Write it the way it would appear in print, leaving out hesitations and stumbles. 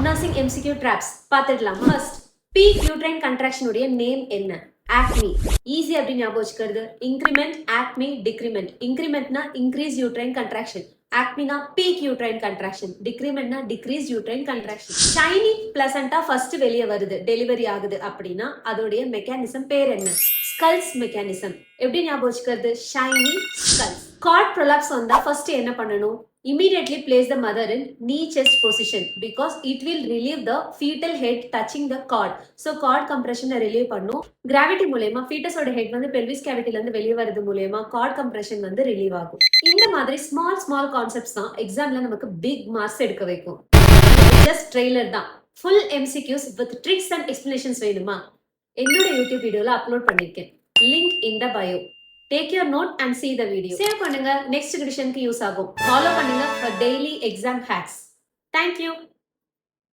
Nursing MCQ traps பார்த்துடலாம். First peak uterine contraction உடைய name என்ன? ஆக்மி. ஈஸி அப்படி ஞாபகம் வச்சுக்கிறது. Increment, acme, decrement. இன்க்ரிமெண்ட்னா இன்க்ரீஸ் யூட்ரைன் கன்ட்ராக்ஷன், ஆக்மினா பீக் யூட்ரைன் கன்ட்ராக்ஷன், டிக்ரிமெண்ட்னா decrease uterine contraction. Shiny placenta first வெளியே வருது, டெலிவரி ஆகுது அப்படின்னா அதோடைய மெக்கானிசம் பேர் என்ன? Schultze mechanism. எப்படி ஞாபகம் வச்சுக்கிறது? Shiny Schultze. கார்ட் ப்ரொலாப்ஸ் வந்தா ஃபர்ஸ்ட் என்ன பண்ணணும்? Immediately place the mother in knee chest position because it will relieve the fetal head touching the cord. So cord compression relieve பண்ணும். Gravity மூலமா fetus ஓட head வந்து pelvis cavity ல இருந்து வெளியே வரது மூலமா cord compression வந்து relieve ஆகும். இந்த மாதிரி small concepts தான் எக்ஸாம்ல நமக்கு big marks எடுக்க வைக்கும். Just trailer தான். Full MCQs with tricks and explanations வேணுமா? என்னோட YouTube வீடியோல அப்லோட் பண்ணிருக்கேன். Link in the bio. Take your note and see the video. Save பண்ணுங்க, next edition க்கு யூஸ் ஆகும். Follow பண்ணுங்க for daily exam hacks. Thank you.